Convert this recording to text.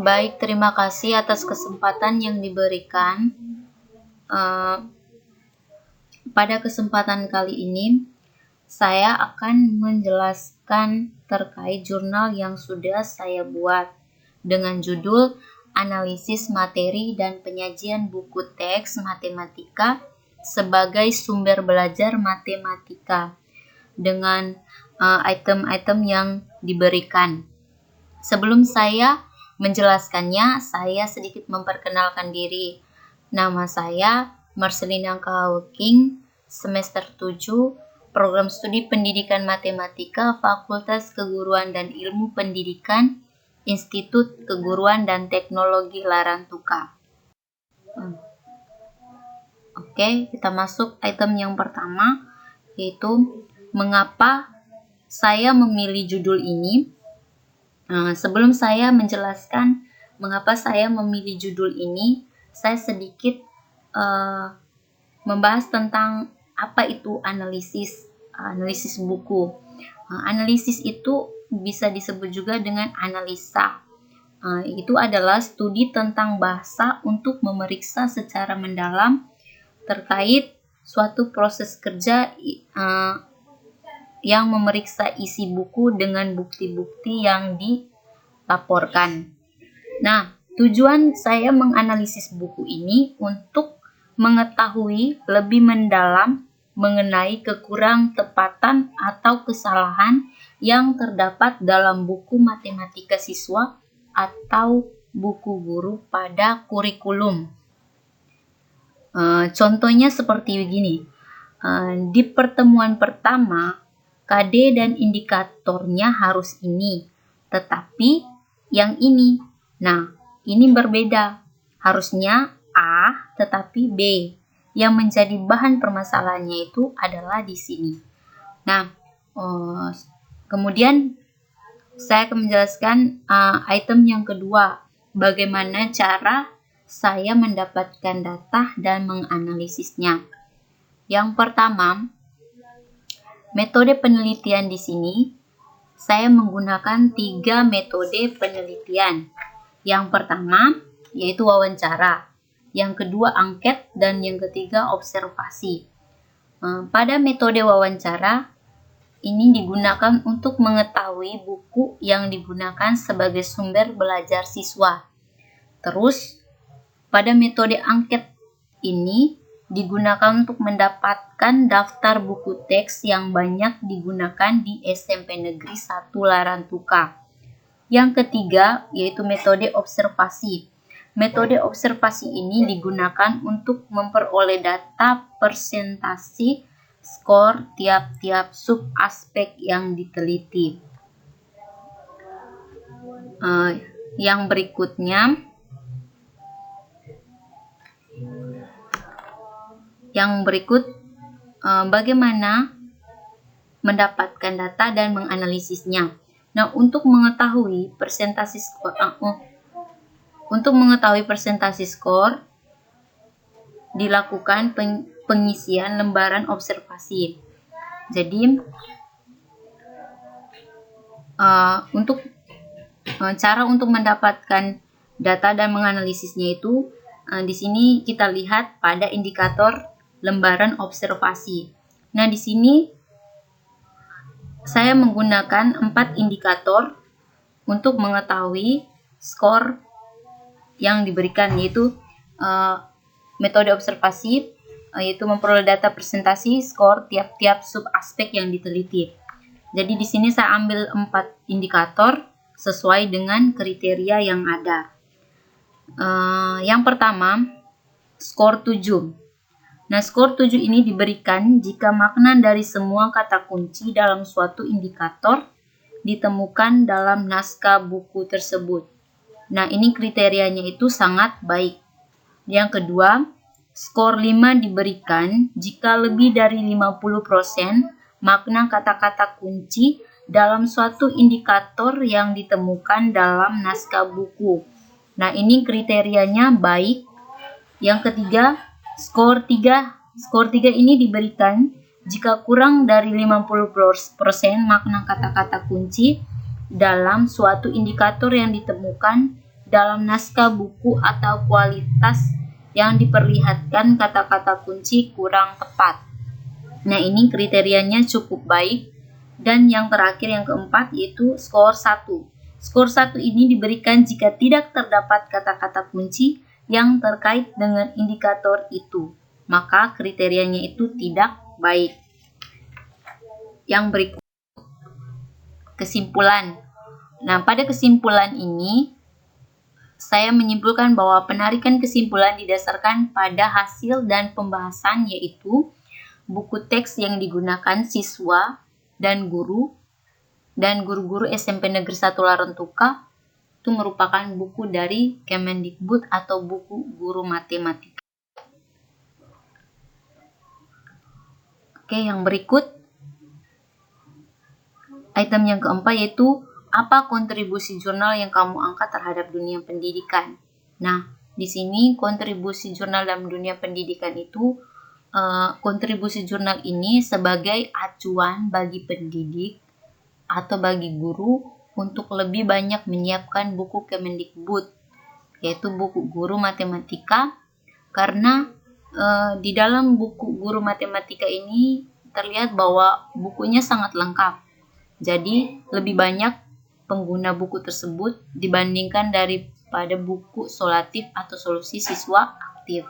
Baik, terima kasih atas kesempatan yang diberikan. Eh, Pada kesempatan kali ini, saya akan menjelaskan terkait jurnal yang sudah saya buat dengan judul Analisis Materi dan Penyajian Buku Teks Matematika sebagai Sumber Belajar Matematika dengan item-item yang diberikan. Sebelum saya menjelaskannya, saya sedikit memperkenalkan diri. Nama saya Marcelina Kahauking, semester 7, Program Studi Pendidikan Matematika, Fakultas Keguruan dan Ilmu Pendidikan, Institut Keguruan dan Teknologi Larantuka. Oke, kita masuk item yang pertama, yaitu mengapa saya memilih judul ini. Sebelum saya menjelaskan mengapa saya memilih judul ini, saya sedikit membahas tentang apa itu analisis buku. Analisis itu bisa disebut juga dengan analisa. Itu adalah studi tentang bahasa untuk memeriksa secara mendalam terkait suatu proses kerja yang memeriksa isi buku dengan bukti-bukti yang dilaporkan. Nah, tujuan saya menganalisis buku ini untuk mengetahui lebih mendalam mengenai kekurang tepatan atau kesalahan yang terdapat dalam buku matematika siswa atau buku guru pada kurikulum. Contohnya seperti begini. Di pertemuan pertama, KD dan indikatornya harus ini, tetapi yang ini. Nah, ini berbeda. Harusnya A tetapi B. Yang menjadi bahan permasalahannya itu adalah di sini. Nah, kemudian saya akan menjelaskan item yang kedua, bagaimana cara saya mendapatkan data dan menganalisisnya. Yang pertama, metode penelitian di sini saya menggunakan 3 metode penelitian. Yang pertama yaitu wawancara, yang kedua angket, dan yang ketiga observasi. Pada metode wawancara ini digunakan untuk mengetahui buku yang digunakan sebagai sumber belajar siswa. Terus pada metode angket ini digunakan untuk mendapatkan daftar buku teks yang banyak digunakan di SMP Negeri 1 Larantuka. Yang ketiga yaitu metode observasi. Metode observasi ini digunakan untuk memperoleh data persentase skor tiap-tiap subaspek yang diteliti. Yang berikutnya, bagaimana mendapatkan data dan menganalisisnya. Nah, untuk mengetahui persentase skor, dilakukan pengisian lembaran observasi. Jadi, cara untuk mendapatkan data dan menganalisisnya itu di sini kita lihat pada indikator lembaran observasi. Nah, di sini saya menggunakan 4 indikator untuk mengetahui skor yang diberikan, yaitu metode observasi, yaitu memperoleh data presentasi skor tiap-tiap subaspek yang diteliti. Jadi di sini saya ambil 4 indikator sesuai dengan kriteria yang ada. Yang pertama, skor 7. Nah, skor 7 ini diberikan jika makna dari semua kata kunci dalam suatu indikator ditemukan dalam naskah buku tersebut. Nah, ini kriterianya itu sangat baik. Yang kedua, skor 5 diberikan jika lebih dari 50% makna kata-kata kunci dalam suatu indikator yang ditemukan dalam naskah buku. Nah, ini kriterianya baik. Yang ketiga, skor 3 ini diberikan jika kurang dari 50% makna kata-kata kunci dalam suatu indikator yang ditemukan dalam naskah buku atau kualitas yang diperlihatkan kata-kata kunci kurang tepat. Nah, ini kriterianya cukup baik. Dan yang terakhir, yang keempat, yaitu skor 1. Skor 1 ini diberikan jika tidak terdapat kata-kata kunci yang terkait dengan indikator itu. Maka kriterianya itu tidak baik. Yang berikut, kesimpulan. Nah, pada kesimpulan ini, saya menyimpulkan bahwa penarikan kesimpulan didasarkan pada hasil dan pembahasan, yaitu buku teks yang digunakan siswa dan guru SMP Negeri 1 Larantuka itu merupakan buku dari Kemendikbud atau buku guru matematika. Oke, yang berikut item yang keempat, yaitu apa kontribusi jurnal yang kamu angkat terhadap dunia pendidikan. Nah, di sini kontribusi jurnal dalam dunia pendidikan itu kontribusi jurnal ini sebagai acuan bagi pendidik atau bagi guru untuk lebih banyak menyiapkan buku Kemendikbud, yaitu buku guru matematika, karena di dalam buku guru matematika ini terlihat bahwa bukunya sangat lengkap. Jadi lebih banyak pengguna buku tersebut dibandingkan daripada buku solatif atau solusi siswa aktif.